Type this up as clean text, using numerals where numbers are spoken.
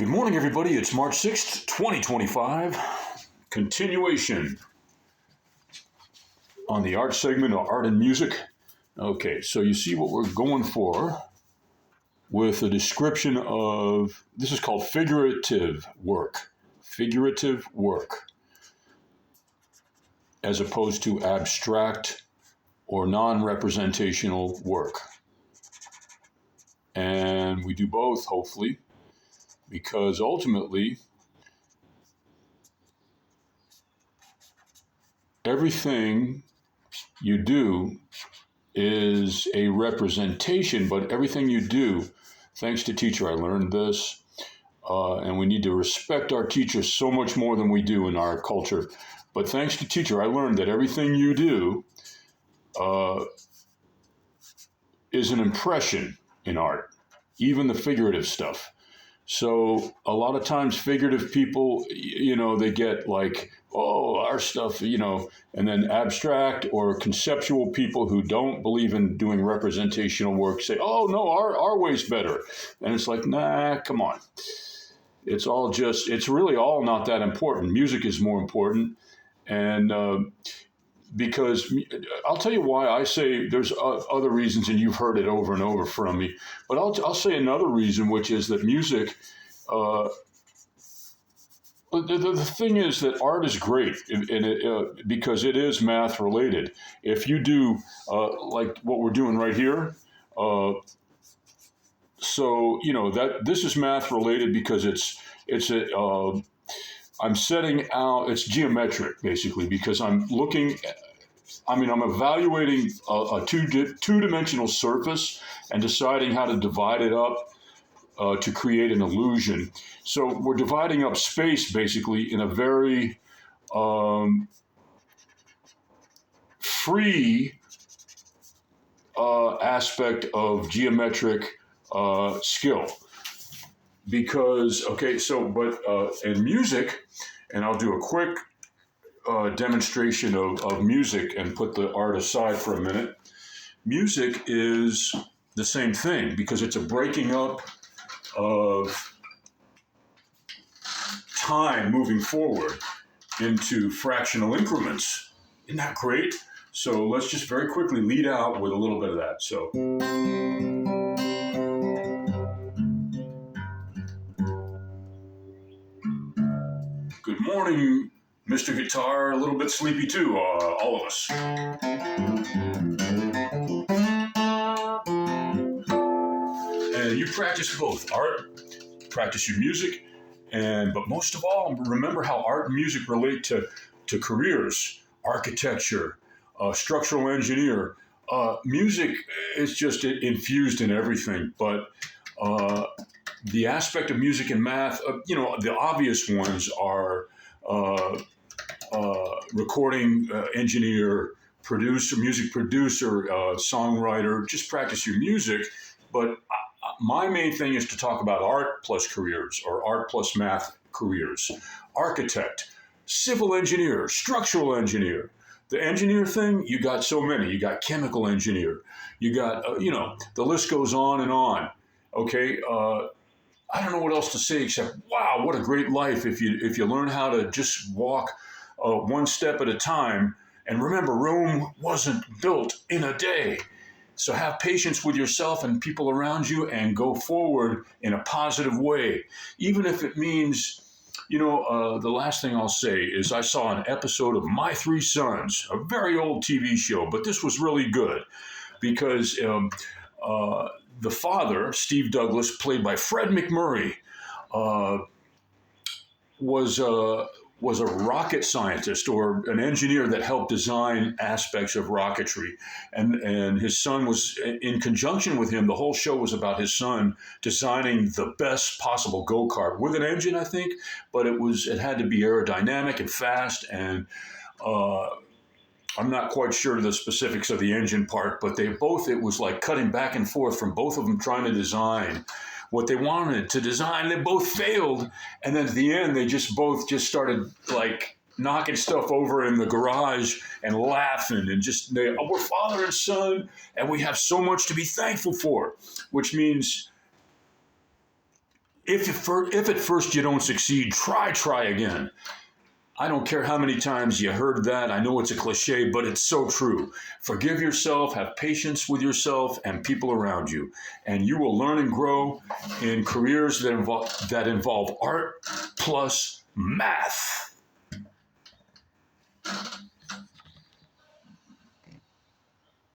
Good morning, everybody. It's March 6th, 2025. Continuation on the art segment of art and music. Okay, so you see what we're going for with a description of, this is called figurative work. Figurative work, as opposed to abstract or non-representational work. And we do both, hopefully, because ultimately, everything you do is a representation, but everything you do, thanks to teacher, I learned this, and we need to respect our teachers so much more than we do in our culture. But thanks to teacher, I learned that everything you do is an impression in art, even the figurative stuff. So a lot of times figurative people, they get like, oh, our stuff, and then abstract or conceptual people who don't believe in doing representational work say, oh, no, our way's better. And it's like, nah, come on. It's really all not that important. Music is more important. And because I'll tell you why I say there's other reasons, and you've heard it over and over from me. But I'll say another reason, which is that music, the thing is that art is great because it is math related. If you do like what we're doing right here, that this is math related because I'm setting out, it's geometric basically, because I'm evaluating a two-dimensional surface and deciding how to divide it up to create an illusion. So we're dividing up space basically in a very free aspect of geometric skill. Because, in music, and I'll do a quick demonstration of music and put the art aside for a minute. Music is the same thing because it's a breaking up of time moving forward into fractional increments. Isn't that great? So let's just very quickly lead out with a little bit of that. So. Good morning, Mr. Guitar. A little bit sleepy too, all of us. And you practice both art, practice your music, but most of all, remember how art and music relate to careers, architecture, structural engineer. Music is just infused in everything, but the aspect of music and math, the obvious ones are recording engineer, producer, music producer, songwriter. Just practice your music. But my main thing is to talk about art plus careers or art plus math careers. Architect, civil engineer, structural engineer. The engineer thing, you got so many. You got chemical engineer. You got, the list goes on and on. Okay. I don't know what else to say except, wow, what a great life if you learn how to just walk one step at a time. And remember, Rome wasn't built in a day. So have patience with yourself and people around you and go forward in a positive way. Even if it means, the last thing I'll say is I saw an episode of My Three Sons, a very old TV show, but this was really good because the father, Steve Douglas, played by Fred McMurray, was a rocket scientist or an engineer that helped design aspects of rocketry. And his son was in conjunction with him. The whole show was about his son designing the best possible go-kart with an engine, I think, but it had to be aerodynamic and fast. And I'm not quite sure of the specifics of the engine part, but it was like cutting back and forth from both of them trying to design what they wanted to design. They both failed. And then at the end, they both started like knocking stuff over in the garage and laughing and we're father and son and we have so much to be thankful for, which means if at first you don't succeed, try again. I don't care how many times you heard that. I know it's a cliche, but it's so true. Forgive yourself, have patience with yourself and people around you, and you will learn and grow in careers that involve art plus math.